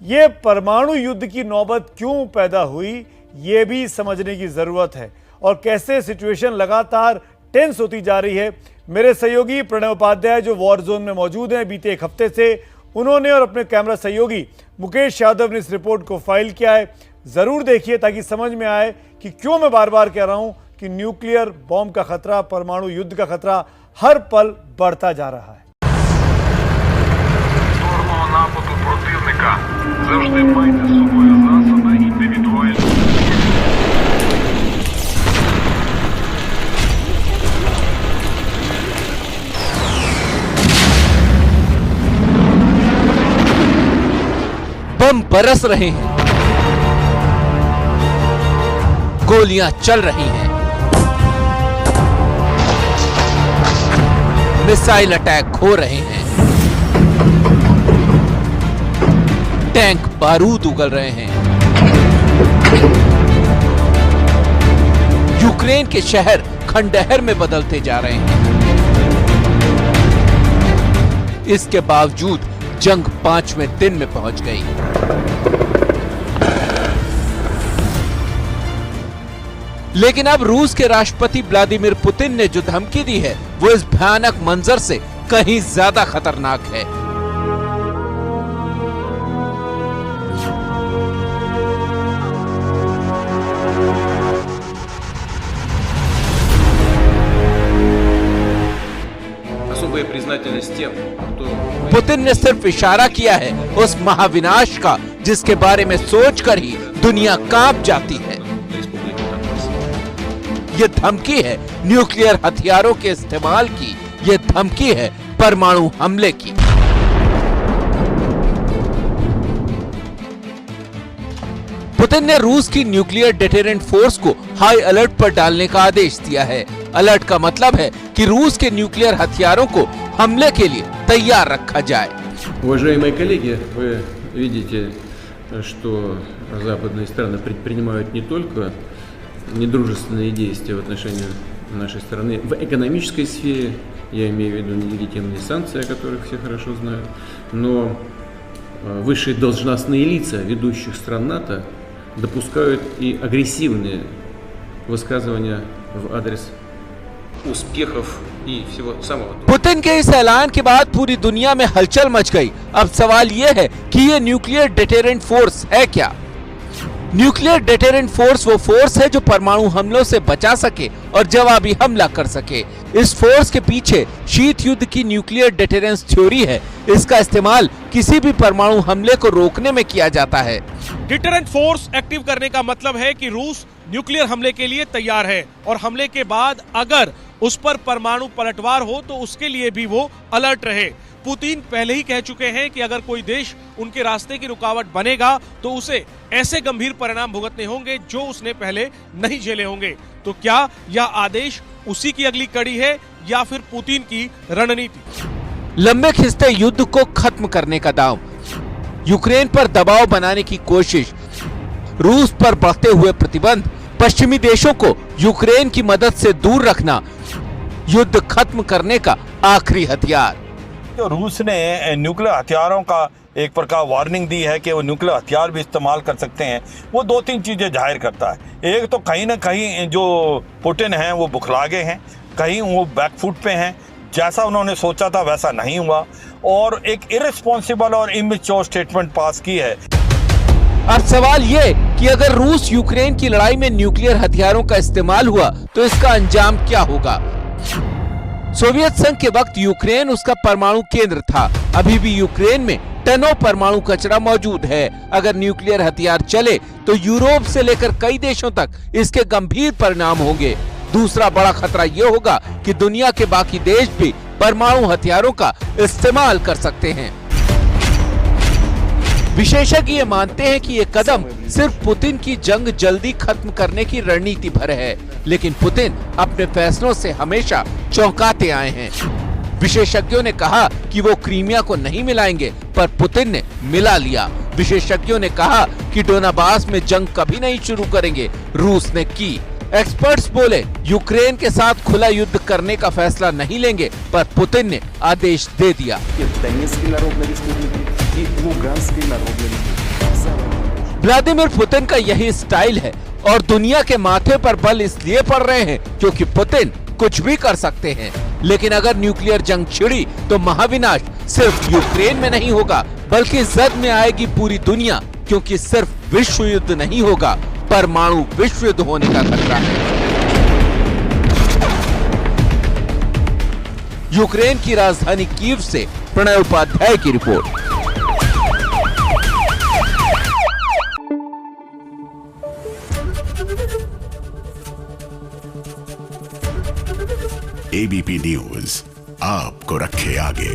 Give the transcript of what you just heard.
ये परमाणु युद्ध की नौबत क्यों पैदा हुई, ये भी समझने की जरूरत है और कैसे सिचुएशन लगातार टेंस होती जा रही है। मेरे सहयोगी प्रणय उपाध्याय जो वॉर जोन में मौजूद हैं बीते एक हफ्ते से, उन्होंने और अपने कैमरा सहयोगी मुकेश यादव ने इस रिपोर्ट को फाइल किया है। जरूर देखिए ताकि समझ में आए कि क्यों मैं बार बार कह रहा हूं कि न्यूक्लियर बॉम्ब का खतरा, परमाणु युद्ध का खतरा हर पल बढ़ता जा रहा है। Завжди майте з собою засоби індивідуальної. बम बरस रहे हैं, गोलियां चल रही हैं, मिसाइल अटैक हो रहे हैं, टैंक बारूद उगल रहे हैं, यूक्रेन के शहर खंडहर में बदलते जा रहे हैं। इसके बावजूद जंग 5वें दिन में पहुंच गई। लेकिन अब रूस के राष्ट्रपति व्लादिमीर पुतिन ने जो धमकी दी है वो इस भयानक मंजर से कहीं ज्यादा खतरनाक है। पुतिन ने सिर्फ इशारा किया है उस महाविनाश का जिसके बारे में सोचकर ही दुनिया कांप जाती है। ये धमकी है न्यूक्लियर हथियारों के इस्तेमाल की, ये धमकी है परमाणु हमले की। पुतिन ने रूस की न्यूक्लियर डिटेरेंट फोर्स को हाई अलर्ट पर डालने का आदेश दिया है। अलर्ट का मतलब है कि रूस के न्यूक्लियर हथियारों को हमले के लिए तैयार रखा जाए। Уважаемые коллеги, вы видите, что западные страны предпринимают не только недружественные действия в отношении нашей страны в экономической сфере, я имею в виду нелегитимные санкции, о которых все хорошо знают, но высшие должностные лица ведущих стран НАТО допускают и агрессивные высказывания в адрес успехов и всего самого доброго। पुतिन के इस ऐलान के बाद पूरी दुनिया में हलचल मच गई। अब सवाल यह है कि ये न्यूक्लियर डिटेरेंट फोर्स है क्या? न्यूक्लियर डिटेरेंट फोर्स वो फोर्स है जो परमाणु हमलों से बचा सके और जवाबी हमला कर सके। इस फोर्स के पीछे शीत युद्ध की न्यूक्लियर डिटेरेंस थ्योरी है। इसका इस्तेमाल किसी भी परमाणु हमले को रोकने में किया जाता है। डिटरेंट फोर्स एक्टिव करने का मतलब है कि रूस न्यूक्लियर हमले के लिए तैयार है और हमले के बाद अगर उस पर परमाणु पलटवार हो तो उसके लिए भी वो अलर्ट रहे। पुतिन पहले ही कह चुके हैं कि अगर कोई देश उनके रास्ते की रुकावट बनेगा तो उसे ऐसे गंभीर परिणाम भुगतने होंगे जो उसने पहले नहीं झेले होंगे। तो क्या यह आदेश उसी की अगली कड़ी है या फिर पुतिन की रणनीति? लंबे खिंचते युद्ध को खत्म करने का दांव, यूक्रेन पर दबाव बनाने की कोशिश, रूस पर बढ़ते हुए प्रतिबंध, पश्चिमी देशों को यूक्रेन की मदद से दूर रखना, युद्ध खत्म करने का आखिरी हथियार। जो रूस ने न्यूक्लियर हथियारों का एक प्रकार वार्निंग दी है कि वो न्यूक्लियर हथियार भी इस्तेमाल कर सकते हैं, वो 2-3 चीज़ें जाहिर करता है। एक तो कहीं ना कहीं जो पुतिन हैं वो बुखला गए हैं, कहीं वो बैकफुट पे हैं, जैसा उन्होंने सोचा था वैसा नहीं हुआ और एक इररिस्पॉन्सिबल और इमेच्योर स्टेटमेंट पास की है। अब सवाल ये कि अगर रूस यूक्रेन की लड़ाई में न्यूक्लियर हथियारों का इस्तेमाल हुआ तो इसका अंजाम क्या होगा? सोवियत संघ के वक्त यूक्रेन उसका परमाणु केंद्र था। अभी भी यूक्रेन में टनों परमाणु कचरा मौजूद है। अगर न्यूक्लियर हथियार चले तो यूरोप से लेकर कई देशों तक इसके गंभीर परिणाम होंगे। दूसरा बड़ा खतरा ये होगा कि दुनिया के बाकी देश भी परमाणु हथियारों का इस्तेमाल कर सकते हैं। विशेषज्ञ ये मानते हैं कि ये कदम सिर्फ पुतिन की जंग जल्दी खत्म करने की रणनीति भर है, लेकिन पुतिन अपने फैसलों से हमेशा चौंकाते आए हैं। विशेषज्ञों ने कहा कि वो क्रीमिया को नहीं मिलाएंगे, पर पुतिन ने मिला लिया। विशेषज्ञों ने कहा कि डोनाबास में जंग कभी नहीं शुरू करेंगे, रूस ने की। एक्सपर्ट्स बोले यूक्रेन के साथ खुला युद्ध करने का फैसला नहीं लेंगे, पर पुतिन ने आदेश दे दिया। व्लादिमीर पुतिन का यही स्टाइल है और दुनिया के माथे पर बल इसलिए पड़ रहे हैं क्योंकि पुतिन कुछ भी कर सकते हैं। लेकिन अगर न्यूक्लियर जंग छिड़ी तो महाविनाश सिर्फ यूक्रेन में नहीं होगा बल्कि जद में आएगी पूरी दुनिया, क्योंकि सिर्फ विश्व युद्ध नहीं होगा, परमाणु विश्व युद्ध होने का खतरा है। यूक्रेन की राजधानी कीव से प्रणय उपाध्याय की रिपोर्ट। एबीपी न्यूज आपको रखे आगे।